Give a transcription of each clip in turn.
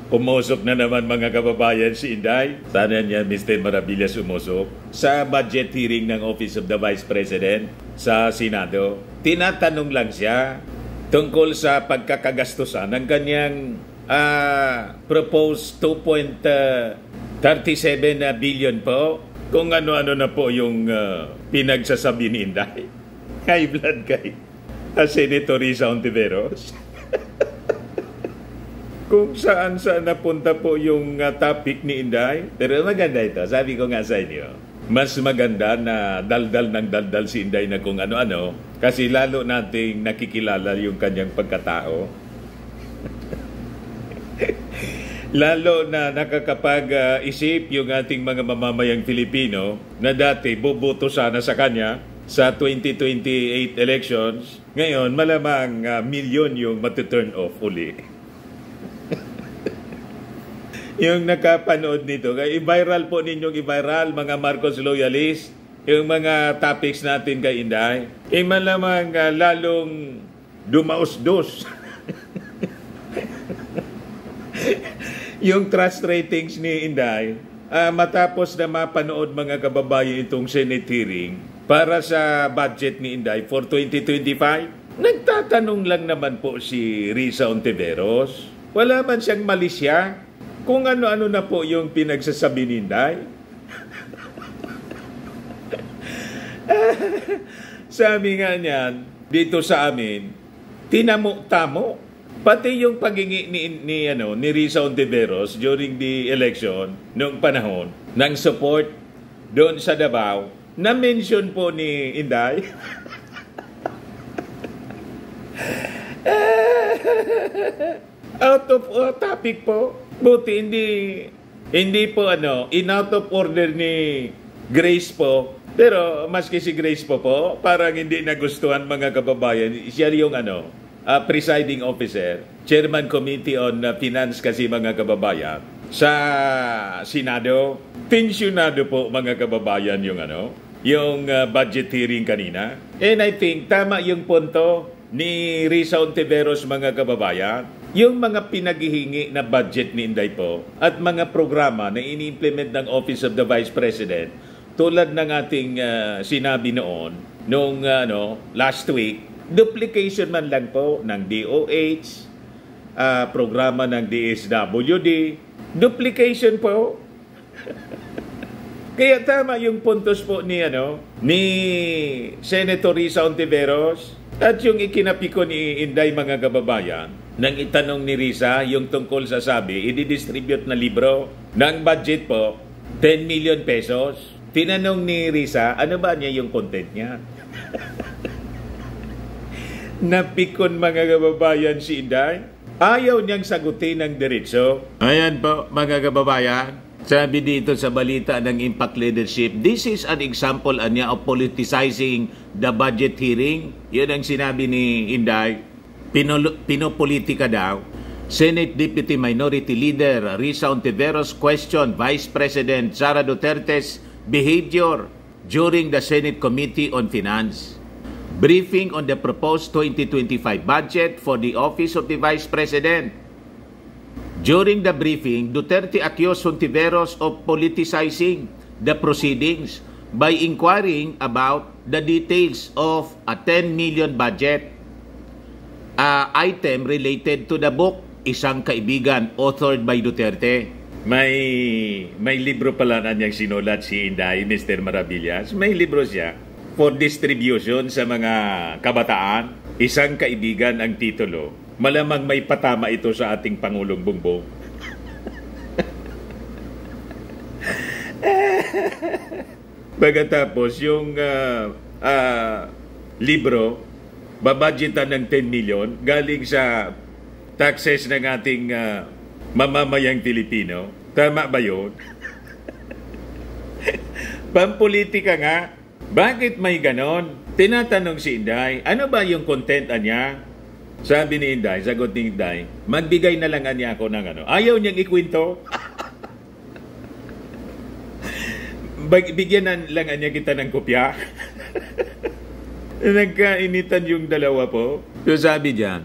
Umusok na naman mga kababayan si Inday. Sana niya Mr. Maravillas umusok. Sa budget hearing ng Office of the Vice President sa Senado, tinatanong lang siya tungkol sa pagkakagastusan ng kanyang proposed 2.37 billion po. Kung ano-ano na po yung pinagsasabi ni Inday. High blood kay Senator Risa Hontiveros. Kung saan-saan napunta po yung topic ni Inday. Pero maganda ito. Sabi ko nga sa inyo, mas maganda na daldal ng daldal si Inday na kung ano-ano kasi lalo nating nakikilala yung kanyang pagkatao. Lalo na nakakapag-isip yung ating mga mamamayang Pilipino na dati boboto sana sa kanya sa 2028 elections. Ngayon, malamang milyon yung matuturn off uli. Yung nakapanood nito, i-viral po ninyong i-viral mga Marcos loyalist, yung mga topics natin kay Inday, malamang lalong dumaos-dos. Yung trust ratings ni Inday, matapos na mapanood mga kababayan itong Senate hearing para sa budget ni Inday for 2025, nagtatanong lang naman po si Risa Hontiveros. Wala man siyang mali siya. Kung ano-ano na po yung pinagsasabi ni Inday. Sabi nga niyan, dito sa amin, tinamo-tamo. Pati yung pagingi ni Risa Hontiveros during the election, noong panahon, ng support doon sa Davao, na-mention po ni Inday. Out of topic po. Buti hindi po in out of order ni Grace po. Pero maski si Grace po parang hindi nagustuhan mga kababayan. Siya yung presiding officer, Chairman Committee on Finance kasi mga kababayan. Sa Senado, tensyonado po mga kababayan yung budget hearing kanina. And I think tama yung punto ni Risa Hontiveros mga kababayan. Yung mga pinaghihingi na budget ni Inday po at mga programa na ini-implement ng Office of the Vice President tulad ng ating sinabi noong last week, duplication man lang po ng DOH, programa ng DSWD, duplication po. Kaya tama yung puntos po ni Senator Risa Hontiveros at yung ikinapiko ni Inday mga kababayan. Nang itanong ni Risa yung tungkol sa sabi, i-distribute na libro ng budget po, 10 million pesos. Tinanong ni Risa, ano ba niya yung content niya? Napikon mga kababayan si Inday. Ayaw niyang sagutin ng diretso. Ayan po mga kababayan. Sabi dito sa balita ng Impact Leadership, this is an example of politicizing the budget hearing. Yun ang sinabi ni Inday. Pinopolitika daw. Senate Deputy Minority Leader Risa Hontiveros questioned Vice President Sara Duterte's behavior during the Senate Committee on Finance. Briefing on the proposed 2025 budget for the Office of the Vice President. During the briefing, Duterte accused Hontiveros of politicizing the proceedings by inquiring about the details of a 10 million budget item related to the book Isang Kaibigan, authored by Duterte. May libro pala na niyang sinulat si Inday, Mr. Maravillas. May libro siya for distribution sa mga kabataan. Isang Kaibigan ang titulo. Malamang may patama ito sa ating Pangulong Bongbong. Pagkatapos yung libro, babadgetan ng 10 million galing sa taxes ng ating mamamayang Pilipino. Tama ba yun? Pampolitika nga. Bakit may ganon? Tinatanong si Inday, ano ba yung content niya? Sabi ni Inday, sagot ni Inday, magbigay na lang niya ako ng Ayaw niyang ikwento. Bigyan na lang niya kita ng kopya. Nagkainitan yung dalawa po. So sabi diyan,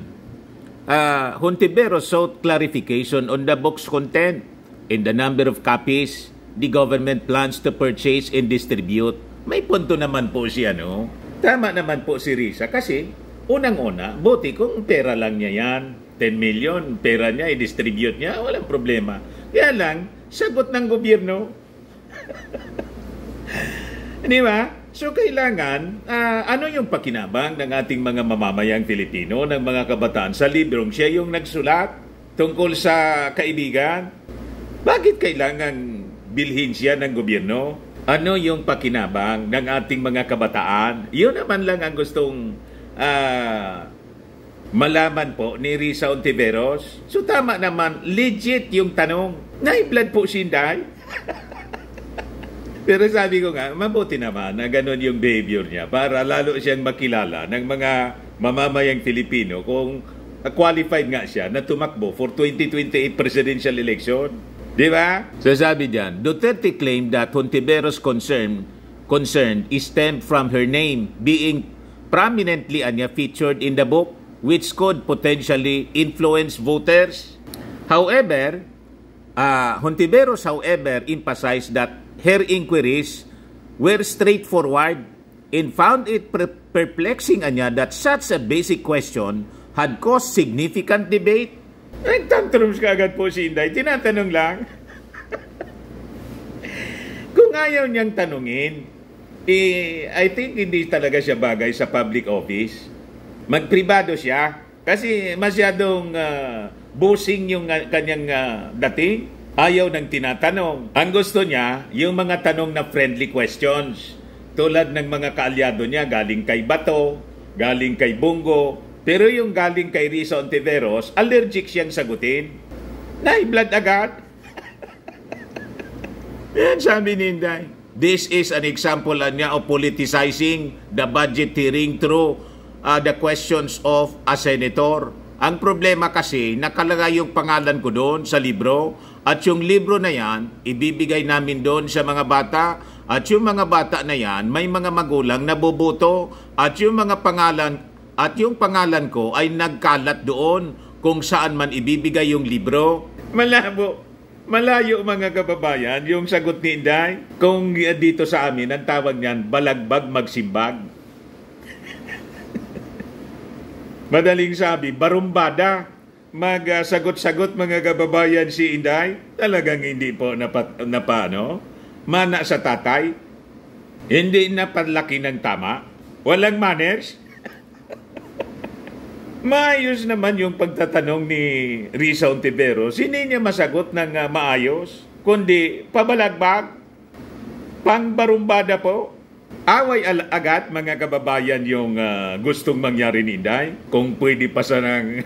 Hontiveros sought clarification on the book's content and the number of copies the government plans to purchase and distribute. May punto naman po siya, no? Tama naman po si Risa kasi unang-una, buti kung pera lang niya yan, 10 million, pera niya, i-distribute niya, walang problema. Kaya lang, sagot ng gobyerno. Di ba? So kailangan, ano yung pakinabang ng ating mga mamamayang Filipino, ng mga kabataan sa librong siya yung nagsulat tungkol sa kaibigan? Bakit kailangan bilhin siya ng gobyerno? Ano yung pakinabang ng ating mga kabataan? Yun naman lang ang gustong malaman po ni Risa Hontiveros. So tama naman, legit yung tanong. Nai-blood po si Inday? Pero sabi ko nga, mabuti naman na ganun yung behavior niya para lalo siyang makilala ng mga mamamayang Filipino kung qualified nga siya na tumakbo for 2028 presidential election. Di ba? So sabi diyan, Duterte claimed that Hontiveros' concern is stemmed from her name being prominently featured in the book, which could potentially influence voters. However, Hontiveros, emphasized that her inquiries were straightforward and found it perplexing that such a basic question had caused significant debate. Nagtantrums ka agad po si Inday. Tinatanong lang. Kung ayaw niyang tanungin, I think hindi talaga siya bagay sa public office. Magpribado siya. Kasi masyadong bossing yung kanyang dating. Ayaw ng tinatanong. Ang gusto niya, yung mga tanong na friendly questions. Tulad ng mga kaalyado niya, galing kay Bato, galing kay Bungo. Pero yung galing kay Risa Hontiveros, allergic siyang sagutin. Nai-blood agad. Yan sabi ni Inday. This is an example niya of politicizing the budget hearing through the questions of a senator. Ang problema kasi, nakalagay yung pangalan ko doon sa libro at yung libro na yan, ibibigay namin doon sa mga bata at yung mga bata na yan, may mga magulang na boboto at yung mga pangalan at yung pangalan ko ay nagkalat doon kung saan man ibibigay yung libro. Malabo. Malayo mga kababayan, yung sagot ni Inday, kung dito sa amin, ang tawag niyan, balagbag magsimbag. Madaling sabi, barumbada, magsagot-sagot mga kababayan si Inday, talagang hindi po mana sa tatay, hindi napanlaki ng tama, walang manners. Maayos naman yung pagtatanong ni Risa Hontiveros, hindi niya masagot ng maayos, kundi pabalagbag, pangbarumbada po. Away agad mga kababayan yung gustong mangyari ni Inday. Kung pwede pa sa ng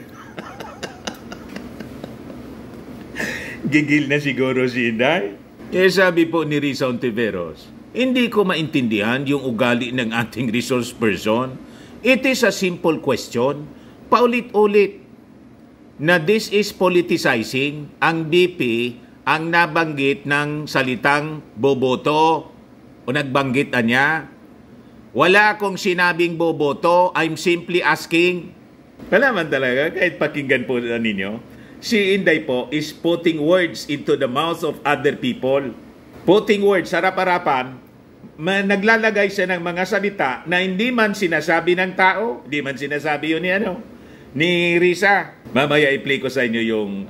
gigil na siguro si Inday. Kaya sabi po ni Risa Hontiveros, hindi ko maintindihan yung ugali ng ating resource person. It is a simple question. Paulit-ulit na this is politicizing. Ang BP ang nabanggit ng salitang boboto o nagbanggit niya. Wala akong sinabing boboto. I'm simply asking. Malaman talaga, kahit pakinggan po ninyo, si Inday po is putting words into the mouths of other people. Putting words, harap-harapan, naglalagay siya ng mga salita na hindi man sinasabi ng tao, hindi man sinasabi yun ni Risa. Mamaya i-play ko sa inyo yung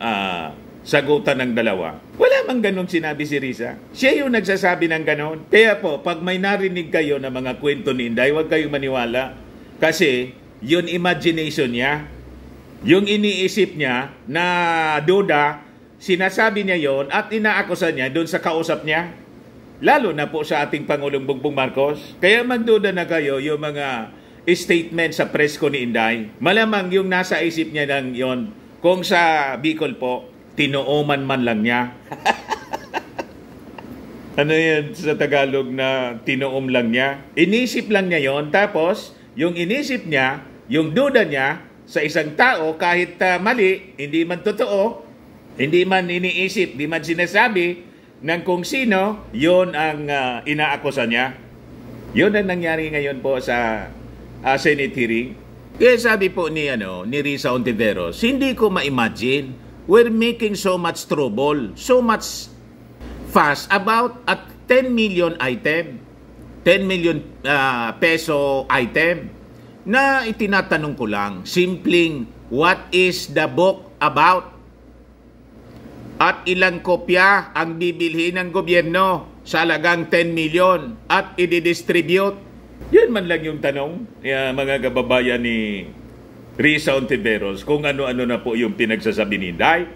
sagutan ng dalawa. Wala mang ganun sinabi si Risa. Siya yung nagsasabi ng ganun. Kaya po, pag may narinig kayo na mga kwento ni Inday, huwag kayong maniwala. Kasi, yun imagination niya. Yung iniisip niya na duda, sinasabi niya yon at inaakusan niya doon sa kausap niya. Lalo na po sa ating Pangulong Bongbong Marcos. Kaya magduda na kayo yung mga statement sa press ko ni Inday. Malamang yung nasa isip niya lang yon. Kung sa Bicol po, tinooman man lang niya. Ano yan sa Tagalog na tinoom lang niya? Inisip lang niya yon. Tapos, yung inisip niya, yung duda niya sa isang tao, kahit mali, hindi man totoo, hindi man iniisip, hindi man sinasabi ng kung sino, yon ang inaakusa niya. Yun ang nangyari ngayon po sa Senate hearing. Kaya sabi po ni Risa Ontiveros, hindi ko ma-imagine we're making so much trouble, so much fuss about a 10 million item, 10 million peso item na itinatanong ko lang, simpleng what is the book about? At ilang kopya ang bibilhin ng gobyerno sa halagang 10 million at i-distribute? Yan man lang yung tanong, mga kababayan ni Risa Ontiveros, kung ano-ano na po yung pinagsasabi ni Inday.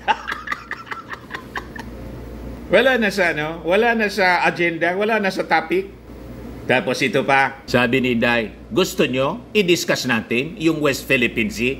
Wala na sa agenda, wala na sa topic. Tapos ito pa, sabi ni Inday, gusto nyo i-discuss natin yung West Philippine Sea?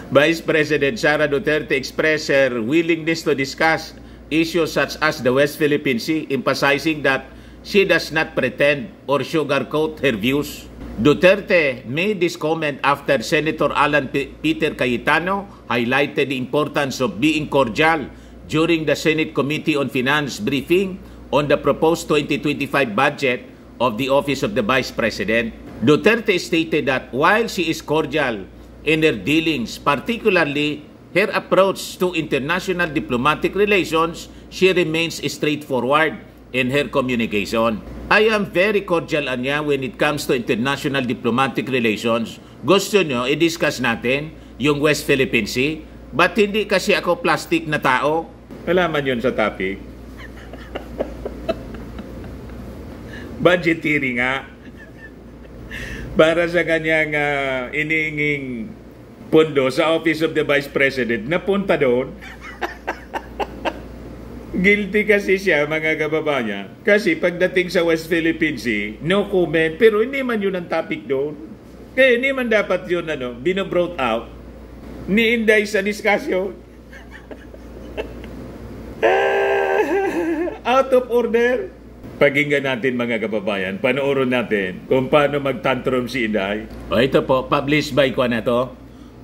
Vice President Sara Duterte expressed her willingness to discuss issues such as the West Philippine Sea, emphasizing that she does not pretend or sugarcoat her views. Duterte made this comment after Senator Alan Peter Cayetano highlighted the importance of being cordial during the Senate Committee on Finance briefing on the proposed 2025 budget of the Office of the Vice President. Duterte stated that while she is cordial in her dealings, particularly her approach to international diplomatic relations, she remains straightforward in her communication. I am very cordial anya when it comes to international diplomatic relations. Gusto nyo, i-discuss natin yung West Philippine Sea? Ba't hindi kasi ako plastic na tao? Alaman yun sa topic. Budgetary nga. Para sa kanyang iniinging pondo sa Office of the Vice President, napunta doon. Guilty kasi siya, mga kababayan. Kasi pagdating sa West Philippine Sea, no comment. Pero hindi man yun ang topic doon. Kaya hindi man dapat yun, binobrought out ni Inday sa discussion. Out of order. Pakinggan natin, mga kababayan. Panoorin natin kung paano mag-tantrum si Inday. O ito po, published by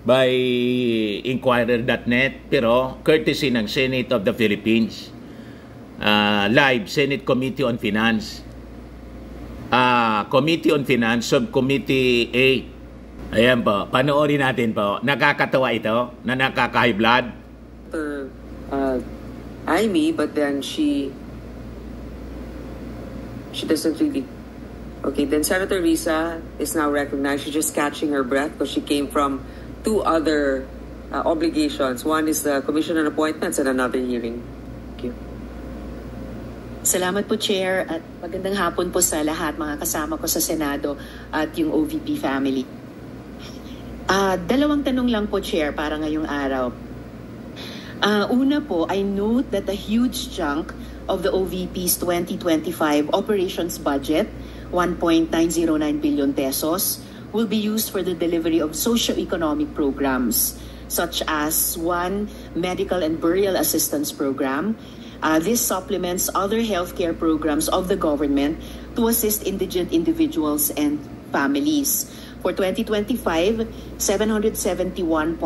by Inquirer.net, pero courtesy ng Senate of the Philippines. Live, Senate Committee on Finance. Committee on Finance, Subcommittee A. Ayan po, panoorin natin po. Nakakatawa ito, na nakaka-high blood. Amy, but then she doesn't really. Okay, then Senator Risa is now recognized. She's just catching her breath because she came from two other obligations. One is the Commission on Appointments and another hearing. Thank you. Salamat po, Chair, at magandang hapon po sa lahat, mga kasama ko sa Senado at yung OVP family. Dalawang tanong lang po, Chair, para ngayong araw. Una po, I note that a huge chunk of the OVP's 2025 operations budget, 1.909 billion pesos, will be used for the delivery of socio-economic programs, such as one medical and burial assistance program. This supplements other healthcare programs of the government to assist indigent individuals and families. For 2025, 771.445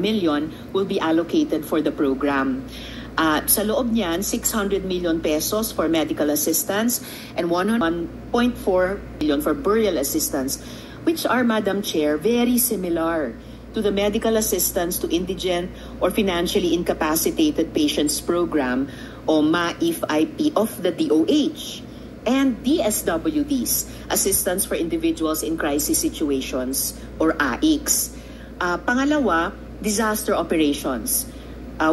million will be allocated for the program. Sa loob niyan, 600 million pesos for medical assistance and 1.4 billion for burial assistance, which are, Madam Chair, very similar to the medical assistance to indigent or financially incapacitated patients program o MAIF-IP of the DOH, and DSWDs, Assistance for Individuals in Crisis Situations or AICS. Pangalawa, disaster operations,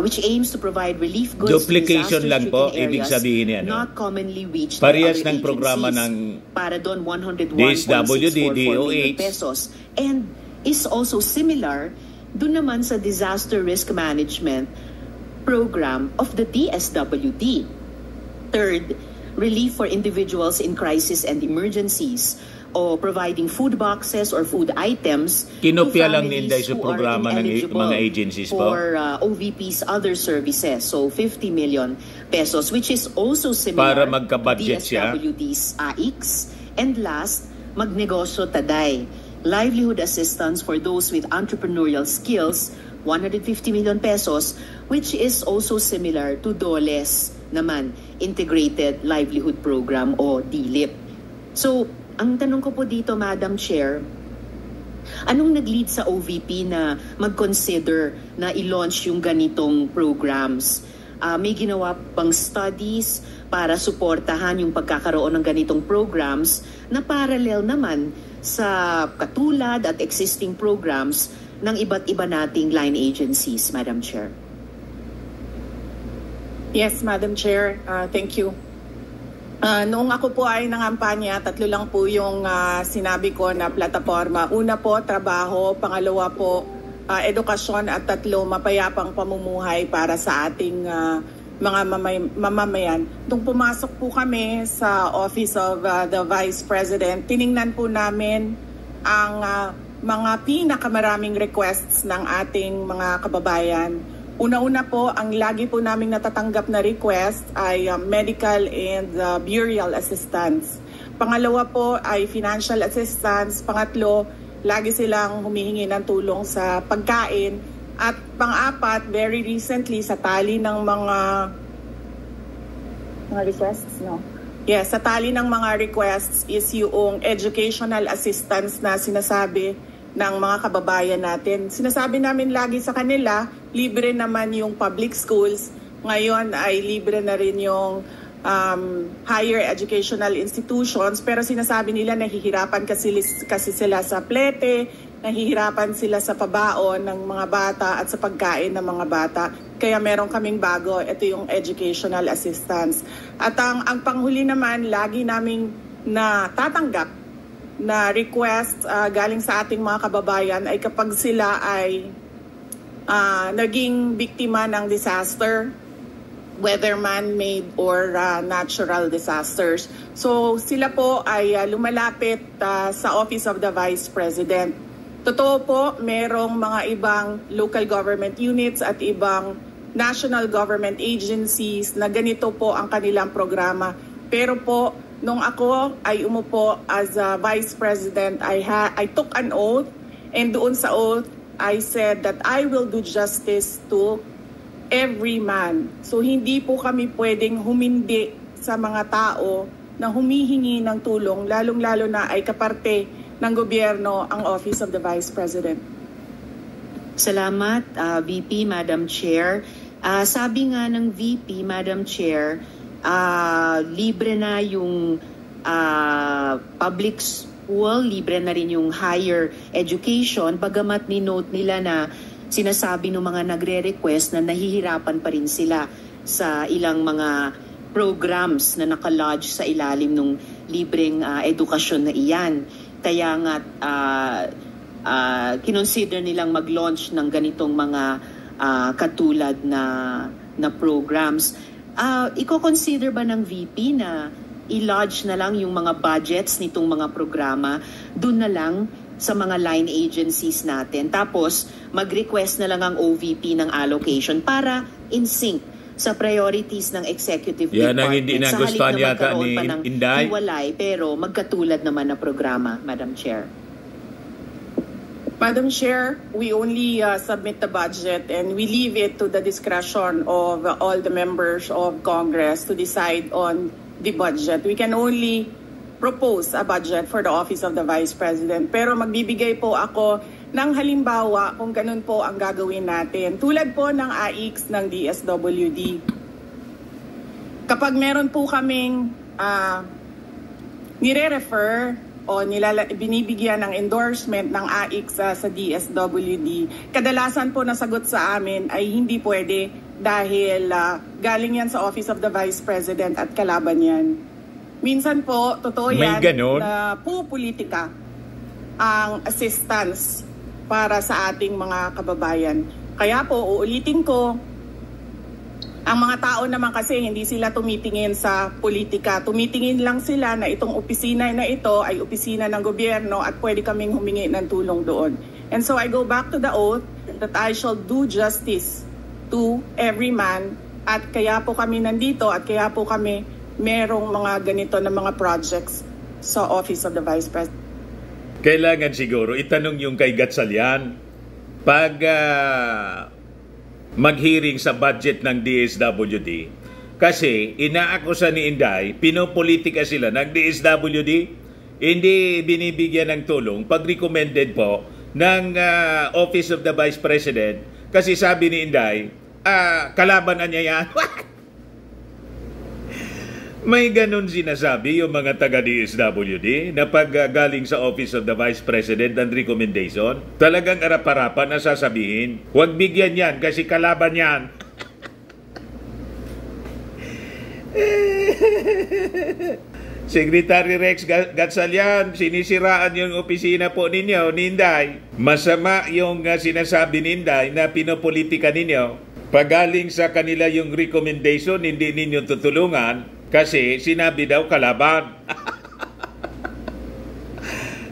which aims to provide relief goods duplication to lang po, disaster-stricken ibig areas sabihin yan, not commonly reached parehas by other ng programa agencies. ng Para doon, 101.644 DSWD, million DOH. pesos, and is also similar doon naman sa disaster risk management program of the DSWD. Third, relief for individuals in crisis and emergencies, o providing food boxes or food items kinopya lang ni Inday sa programa ng mga agencies po. For OVP's other services. So 50 million pesos, which is also similar para magka-budget to siya. DSWD's AICS. And last, Magnegosyo Taday, livelihood assistance for those with entrepreneurial skills, 150 million pesos, which is also similar to DOLE's naman, Integrated Livelihood Program o DLIP. So, ang tanong ko po dito, Madam Chair, Anong nag-lead sa OVP na mag-consider na i-launch yung ganitong programs? May ginawa bang studies para suportahan yung pagkakaroon ng ganitong programs na parallel naman sa katulad at existing programs ng iba't iba nating line agencies, Madam Chair? Yes, Madam Chair. Thank you. Noong ako po ay nangampanya, 3 lang po yung sinabi ko na plataforma. Una po, trabaho. Pangalawa po, edukasyon. At 3, mapayapang pamumuhay para sa ating mga mamamayan. Nung pumasok po kami sa Office of the Vice President, tiningnan po namin ang mga pinakamaraming requests ng ating mga kababayan. Una-una po, ang lagi po naming natatanggap na request ay medical and burial assistance. Pangalawa po ay financial assistance. Pangatlo, lagi silang humihingi ng tulong sa pagkain. At pang-apat, very recently, sa tali ng mga requests, no? Yes, sa tali ng mga requests is yung educational assistance na sinasabi ng mga kababayan natin. Sinasabi namin lagi sa kanila, libre naman yung public schools. Ngayon ay libre na rin yung higher educational institutions. Pero sinasabi nila nahihirapan kasi sila sa plete, nahihirapan sila sa pabaon ng mga bata at sa pagkain ng mga bata. Kaya meron kaming bago, ito yung educational assistance. At ang panghuli naman, lagi naming natatanggap na request galing sa ating mga kababayan ay kapag sila ay naging biktima ng disaster, whether man-made or natural disasters. So sila po ay lumalapit sa Office of the Vice President. Totoo po, merong mga ibang local government units at ibang national government agencies na ganito po ang kanilang programa. Pero po, nung ako ay umupo as a Vice President, I took an oath, and doon sa oath, I said that I will do justice to every man. So hindi po kami pwedeng humindi sa mga tao na humihingi ng tulong, lalong-lalo na ay kaparte ng gobyerno ang Office of the Vice President. Salamat, VP, Madam Chair. Sabi nga ng VP, Madam Chair, libre na yung public school, libre na rin yung higher education, bagamat ni-note nila na sinasabi ng mga nagre-request na nahihirapan pa rin sila sa ilang mga programs na nakalodge sa ilalim ng libreng edukasyon na iyan. Kaya nga kinonsider nilang mag-launch ng ganitong mga katulad na programs. Iko-consider ba ng VP na i-lodge na lang yung mga budgets nitong mga programa doon na lang sa mga line agencies natin, tapos mag-request na lang ang OVP ng allocation para in sync sa priorities ng executive yan department? Ang hindi nagustuhan yata ni Inday. Hiwalay, pero magkatulad naman na programa, Madam Chair. Madam Chair, we only submit the budget and we leave it to the discretion of all the members of Congress to decide on the budget. We can only propose a budget for the Office of the Vice President. Pero magbibigay po ako ng halimbawa kung ganun po ang gagawin natin. Tulad po ng AIX ng DSWD. Kapag meron po kaming nire-refer o binibigyan ng endorsement ng AIX sa DSWD, kadalasan po nasagot sa amin ay hindi pwede dahil galing yan sa Office of the Vice President at kalaban yan. Minsan po, totoo yan na pupolitika ang assistance para sa ating mga kababayan. Kaya po, uulitin ko, ang mga tao naman kasi hindi sila tumitingin sa politika. Tumitingin lang sila na itong opisina na ito ay opisina ng gobyerno at pwede kaming humingi ng tulong doon. And so I go back to the oath that I shall do justice to every man, at kaya po kami nandito at kaya po kami merong mga ganito na mga projects sa Office of the Vice President. Kailangan siguro itanong yung kay Gatchalian pag mag-hearing sa budget ng DSWD, kasi inaakusa ni Inday, pinopolitika sila ng DSWD, hindi binibigyan ng tulong pag recommended po ng Office of the Vice President kasi sabi ni Inday, kalaban na niya yan. May ganun sinasabi yung mga taga-DSWD na pag galing sa Office of the Vice President ang recommendation, talagang arap-arapan na sasabihin, huwag bigyan yan kasi kalaban yan. Secretary Rex Gatchalian, sinisiraan yung opisina po ninyo ni Inday. Masama yung sinasabi ni Inday na pinopolitika ninyo. Pagaling sa kanila yung recommendation, hindi ninyo tutulungan kasi sinabi daw kalaban.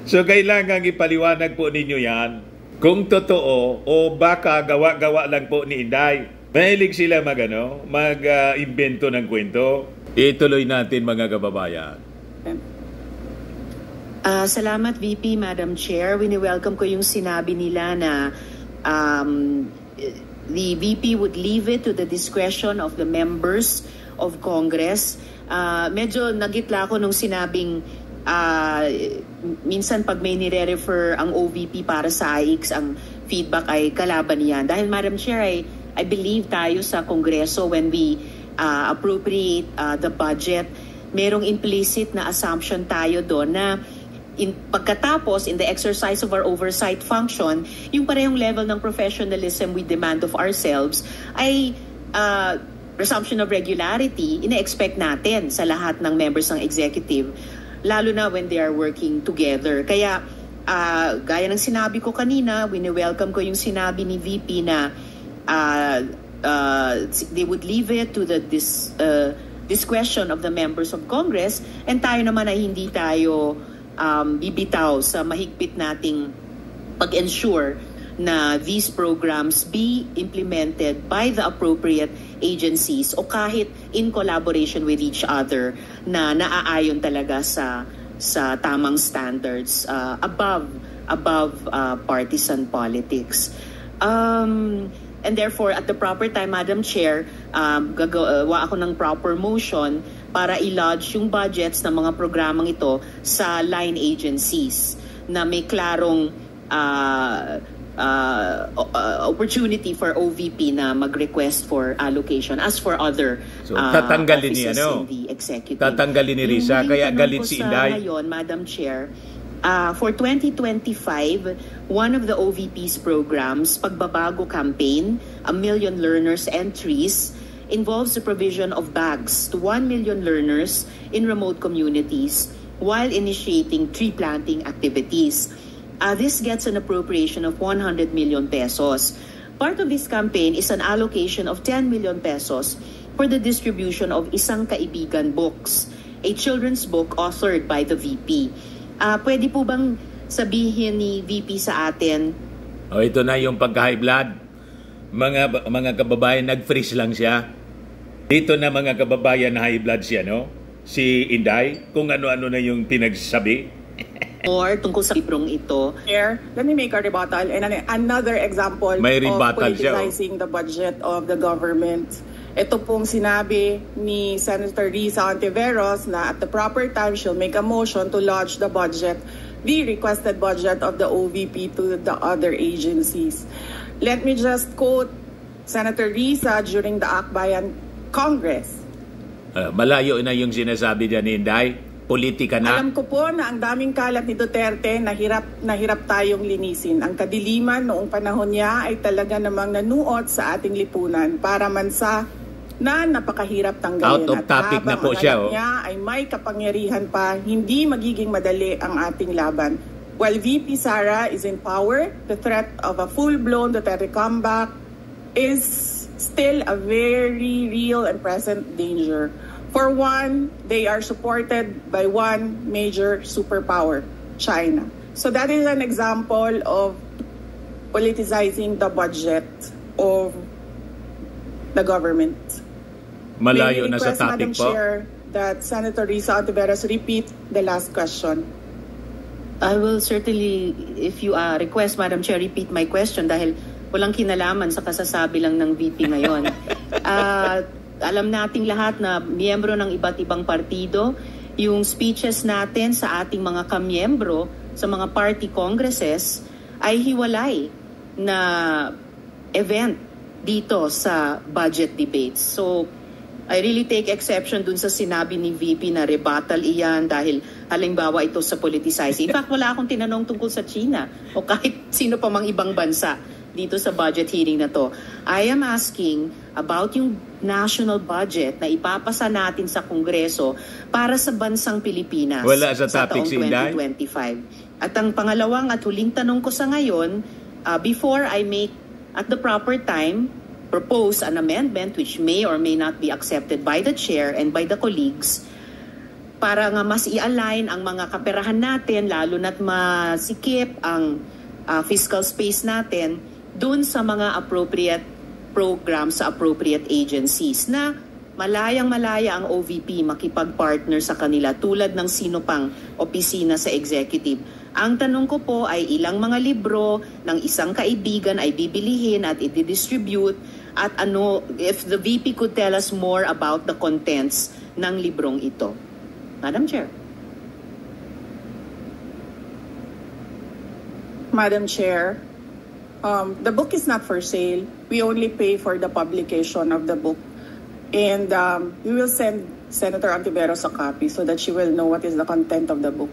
So kailangan ipaliwanag po ninyo yan kung totoo o baka gawa-gawa lang po ni Inday. Mahilig sila mag-invento ng kwento. Ituloy natin mga kababayan. Salamat VP, Madam Chair. Wini-welcome ko yung sinabi nila na the VP would leave it to the discretion of the members of Congress. Medyo nagitla ako nung sinabing minsan pag may nire-refer ang OVP para sa AIX, ang feedback ay kalaban niyan. Dahil Madam Chair, I believe tayo sa Kongreso when we appropriate the budget, merong implicit na assumption tayo doon na pagkatapos, in the exercise of our oversight function, yung parehong level ng professionalism we demand of ourselves ay presumption of regularity, ina-expect natin sa lahat ng members ng executive, lalo na when they are working together. Kaya, gaya ng sinabi ko kanina, wini-welcome ko yung sinabi ni VP na they would leave it to the discretion of the members of Congress, and tayo naman ay hindi tayo bibitaw sa mahigpit nating pag-ensure na these programs be implemented by the appropriate agencies o kahit in collaboration with each other na naaayon talaga sa tamang standards above partisan politics. And therefore, at the proper time, Madam Chair, gagawa ako ng proper motion para i-lodge yung budgets ng mga programang ito sa line agencies na may klarong opportunity for OVP na mag-request for allocation as for other tatanggalin offices in the executive. Tatanggalin ni Risa, kaya galit si Inday. Ngayon, Madam Chair, for 2025, one of the OVP's programs, Pagbabago Campaign, 1 Million Learners Entries, involves the provision of bags to 1 million learners in remote communities while initiating tree planting activities. This gets an appropriation of 100 million pesos. Part of this campaign is an allocation of 10 million pesos for the distribution of Isang Kaibigan Books, a children's book authored by the VP. Pwede po bang sabihin ni VP sa atin? Ito na yung pagka-high blood. Mga kababayan, nag-freeze lang siya. Dito na mga kababayan na high blood siya, no? Si Inday, kung ano-ano na yung pinagsabi. Or tungkol sa librong ito. Here, let me make a rebuttal and another example of politicizing the budget of the government. Ito pong sinabi ni Senator Risa Ontiveros na at the proper time she'll make a motion to lodge the budget, the requested budget of the OVP to the other agencies. Let me just quote Senator Risa during the Akbayan Congress. Malayo na yung sinasabi dyan ni Inday. Politika na. Alam ko po na ang daming kalat ni Duterte na hirap tayong linisin. Ang kadiliman noong panahon niya ay talaga namang nanuot sa ating lipunan para mansa na napakahirap tanggalin. Out of topic na po siya. Niya ay may kapangyarihan pa, hindi magiging madali ang ating laban. While VP Sara is in power, the threat of a full-blown Duterte comeback is still a very real and present danger. For one, they are supported by one major superpower, China. So that is an example of politicizing the budget of the government. Malayo na sa topic Madam po. Chair, that Senator Risa Ontiveros repeat the last question. I will certainly, if you request, Madam Chair, repeat my question dahil walang kinalaman sa kasasabi lang ng VP ngayon. Alam nating lahat na miyembro ng iba't ibang partido, yung speeches natin sa ating mga kamiyembro sa mga party congresses ay hiwalay na event dito sa budget debates. So, I really take exception dun sa sinabi ni VP na rebuttal iyan dahil halimbawa ito sa politicizing. In fact, wala akong tinanong tungkol sa China o kahit sino pa mang ibang bansa dito sa budget hearing na to. I am asking about yung national budget na ipapasa natin sa Kongreso para sa bansang Pilipinas sa taong 2025. At ang pangalawang at huling tanong ko sa ngayon, before I make at the proper time propose an amendment which may or may not be accepted by the chair and by the colleagues para nga mas i-align ang mga kaperahan natin, lalo na't masikip ang fiscal space natin dun sa mga appropriate programs sa appropriate agencies na malayang-malaya ang OVP makipag-partner sa kanila tulad ng sino pang opisina sa executive. Ang tanong ko po ay ilang mga libro ng isang kaibigan ay bibilihin at i-distribute at ano, if the VP could tell us more about the contents ng librong ito. Madam Chair. Madam Chair, the book is not for sale. We only pay for the publication of the book. And we will send Senator Antiveros a copy so that she will know what is the content of the book.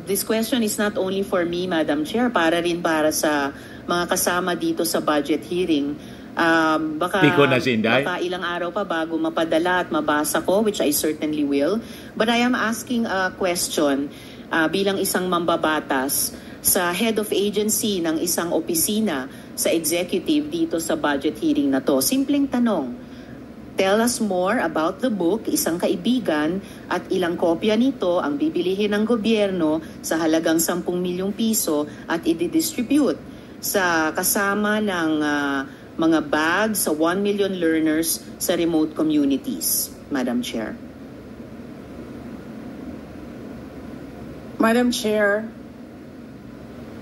This question is not only for me, Madam Chair, para rin para sa mga kasama dito sa budget hearing. Baka ilang araw pa bago mapadala at mabasa ko, which I certainly will. But I am asking a question bilang isang mambabatas sa head of agency ng isang opisina sa executive dito sa budget hearing na to. Simpleng tanong. Tell us more about the book, isang kaibigan, at ilang kopya nito ang bibilihin ng gobyerno sa halagang 10 milyong piso at i-distribute sa kasama ng mga bags sa 1 million learners sa remote communities. Madam Chair. Madam Chair,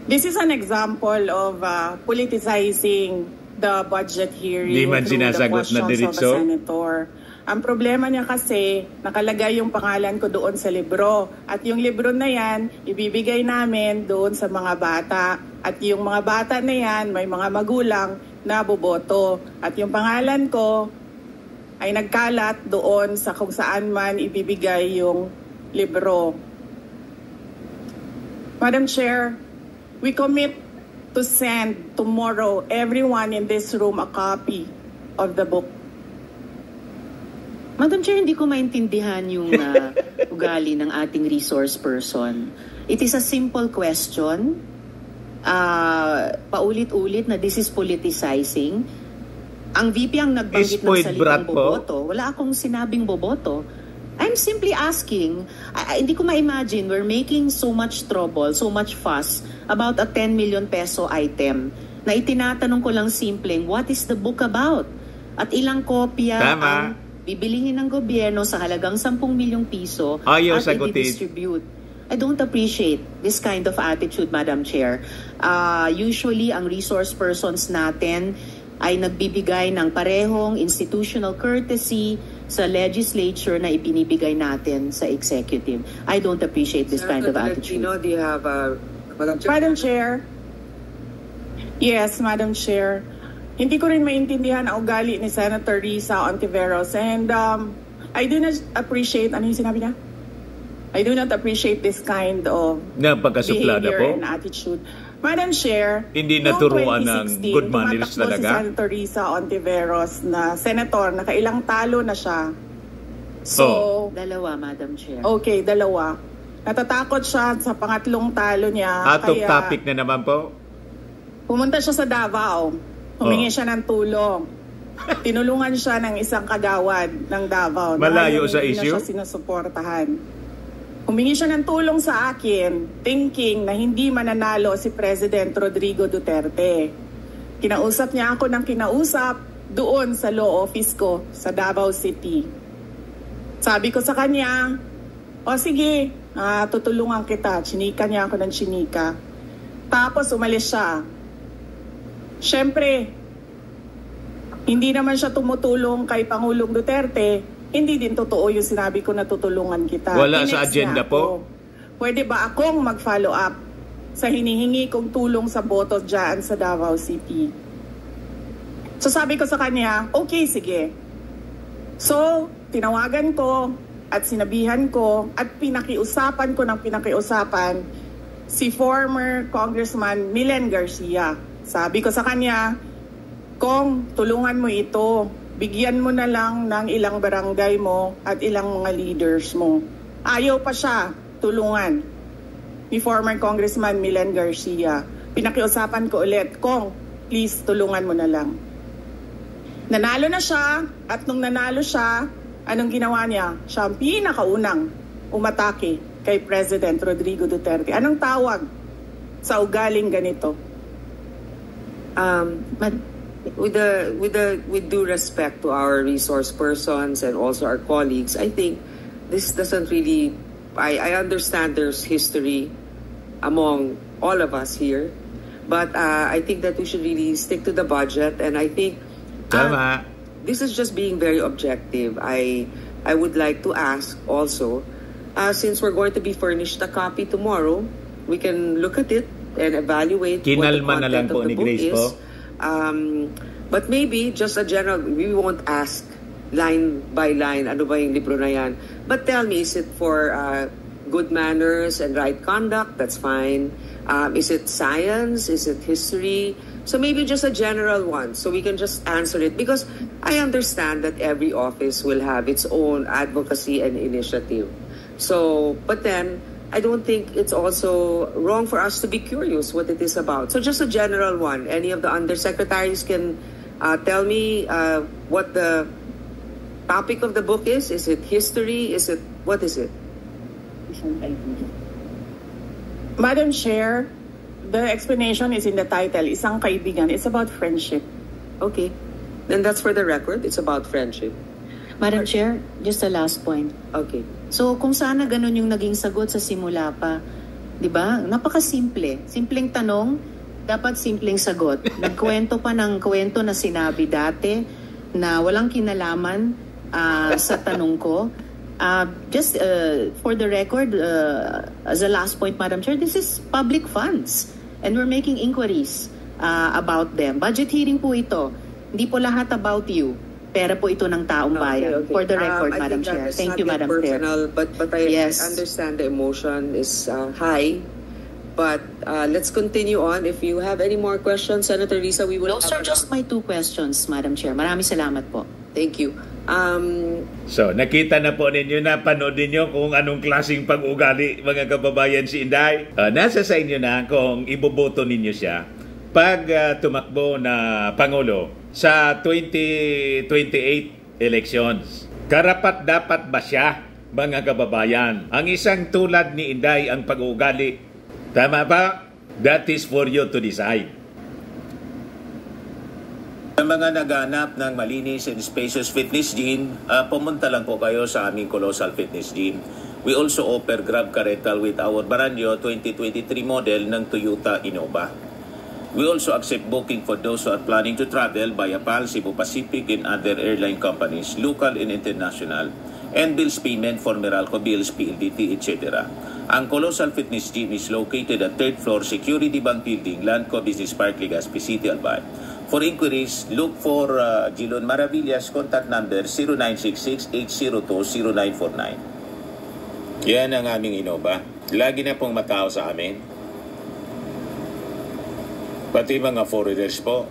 this is an example of politicizing the budget hearing through the questions of the senator. Ang problema niya kasi, nakalagay yung pangalan ko doon sa libro. At yung libro na yan, ibibigay namin doon sa mga bata. At yung mga bata na yan, may mga magulang na boboto. At yung pangalan ko ay nagkalat doon sa kung saan man ibibigay yung libro. Madam Chair, we commit to send tomorrow everyone in this room a copy of the book. Madam Chair, hindi ko maintindihan yung ugali ng ating resource person. It is a simple question. Paulit-ulit na this is politicizing. Ang VP ang nagbanggit ng salitang boboto. Wala akong sinabing boboto. I'm simply asking, hindi ko ma-imagine we're making so much trouble, so much fuss about a 10 million peso item na itinatanong ko lang simpleng, what is the book about? At ilang kopya ang bibilihin ng gobyerno sa halagang 10 milyong piso at i-distribute. I don't appreciate this kind of attitude, Madam Chair. Usually, ang resource persons natin ay nagbibigay ng parehong institutional courtesy sa legislature na ibinibigay natin sa executive. I don't appreciate this kind of attitude. Do you have Madam Chair? Yes, Madam Chair. Hindi ko rin maintindihan ang ugali ni Senator Risa Ontiveros. And I do not appreciate, ano yung sinabi niya? I do not appreciate this kind of behavior and attitude. Madam Chair, hindi naturuan ng good manners talaga. Si Senator Risa Ontiveros na senator, nakailang talo na siya. So, dalawa, Madam Chair. Okay, dalawa. Natatakot siya sa pangatlong talo niya. Out of topic na naman po. Pumunta siya sa Davao. Humingi siya ng tulong. Tinulungan siya ng isang kagawad ng Davao. Malayo sa issue? Hindi na siya sinusuportahan. Humingi siya ng tulong sa akin, thinking na hindi mananalo si President Rodrigo Duterte. Kinausap niya ako ng kinausap doon sa law office ko sa Davao City. Sabi ko sa kanya, o sige, tutulungan kita. Chinika niya ako ng chinika. Tapos umalis siya. Siyempre, hindi naman siya tumutulong kay Pangulong Duterte. Hindi din totoo yung sinabi ko na tutulungan kita. Wala sa agenda po? Pwede ba akong mag-follow up sa hinihingi kong tulong sa boto dyan sa Davao City. So sabi ko sa kanya, okay, sige. So, tinawagan ko at sinabihan ko at pinakiusapan ko si former Congressman Milen Garcia. Sabi ko sa kanya, Kong, tulungan mo ito. Bigyan mo na lang ng ilang barangay mo at ilang mga leaders mo. Ayaw pa siya tulungan ni former Congressman Milen Garcia. Pinakiusapan ko ulit, Kong, please tulungan mo na lang. Nanalo na siya at nung nanalo siya, anong ginawa niya? Siya ang pinakaunang umatake kay President Rodrigo Duterte. Anong tawag sa ugaling ganito? With due respect to our resource persons and also our colleagues, I think this doesn't really. I understand there's history among all of us here, but I think that we should really stick to the budget, and I think this is just being very objective. I would like to ask also, since we're going to be furnished a copy tomorrow, we can look at it and evaluate what the content of the book is. But maybe just a general, we won't ask line by line, ano ba yung libro na yan. But tell me, is it for good manners and right conduct? That's fine. Is it science? Is it history? So maybe just a general one, so we can just answer it. Because I understand that every office will have its own advocacy and initiative. So, but then, I don't think it's also wrong for us to be curious what it is about. So just a general one. Any of the undersecretaries can tell me what the topic of the book is. Is it history? What is it? Madam Chair, the explanation is in the title, Isang Kaibigan. It's about friendship. Okay. Then that's for the record. It's about friendship. Madam Chair, just a last point. Okay. So kung sana ganun yung naging sagot sa simula pa, 'di ba? Napakasimple. Simpleng tanong, dapat simpleng sagot. Nagkwento pa ng kwento na sinabi dati na walang kinalaman sa tanong ko. Just for the record, as a last point, Madam Chair, this is public funds and we're making inquiries about them. Budget hearing po ito. Hindi po lahat about you. Pera po ito ng taong bayan. Okay. For the record, Madam Chair. Thank you, Madam Chair. But I understand the emotion is high. But let's continue on. If you have any more questions, Senator Risa, we will... Those are just my 2 questions, Madam Chair. Maraming salamat po. Thank you. So, nakita na po ninyo, napanood ninyo kung anong klaseng pag-ugali, mga kababayan, si Inday. Nasa sa inyo na kung iboboto ninyo siya pag tumakbo na Pangulo sa 2028 elections. Karapat-dapat ba siya, mga kababayan? Ang isang tulad ni Inday ang pag-uugali. Tama ba? That is for you to decide. Sa mga naghanap ng malinis and spacious fitness gym, pumunta lang po kayo sa aming Colossal Fitness Gym. We also offer Grab Car Rental with our Baranyo 2023 model ng Toyota Innova. We also accept booking for those who are planning to travel via PAL, Cebu Pacific, and other airline companies, local and international, and bills payment for Meralco Bills, PLDT, etc. Ang Colossal Fitness Gym is located at 3rd floor Security Bank Building, Landco Business Park, Legazpi City, Albay. For inquiries, look for Gilon Maravillas, contact number 0966-802-0949. Yan ang aming Innova. Lagi na pong matao sa amin. Pati mga foreigners po,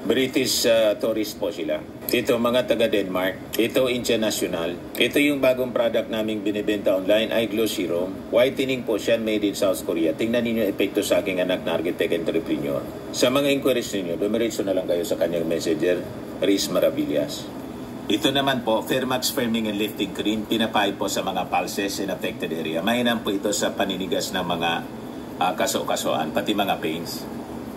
British tourist po sila. Ito mga taga Denmark, ito international. Ito yung bagong product naming binibenta online, iGlow Serum. Whitening po siya, made in South Korea. Tingnan ninyo epekto sa aking anak na architect entrepreneur. Sa mga inquiries ninyo, dumiretso na lang kayo sa kanyang messenger, Riz Maravillas. Ito naman po, Fairmax Firming and Lifting Cream, pinapahid po sa mga pulses in affected area. Mainam po ito sa paninigas ng mga kaso-kasuan, pati mga pains.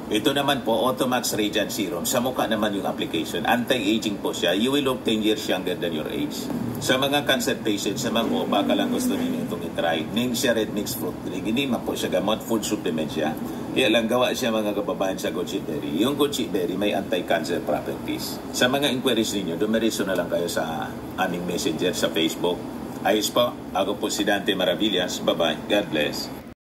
Ito naman po, Automax Radiant Serum. Sa mukha naman yung application. Anti-aging po siya. You will look 10 years younger than your age. Sa mga cancer patients naman po, baka lang gusto ninyo itong itry. Ningxia Red Mix Fruit Drink. Hindi man po siya gamot, food supplement siya. Kaya lang gawa siya mga kababayan sa goji berry. Yung goji berry may anti-cancer properties. Sa mga inquiries ninyo, dumiretso na lang kayo sa aming messenger sa Facebook. Ayos po, ako po si Dante Maravillas. Bye-bye. God bless.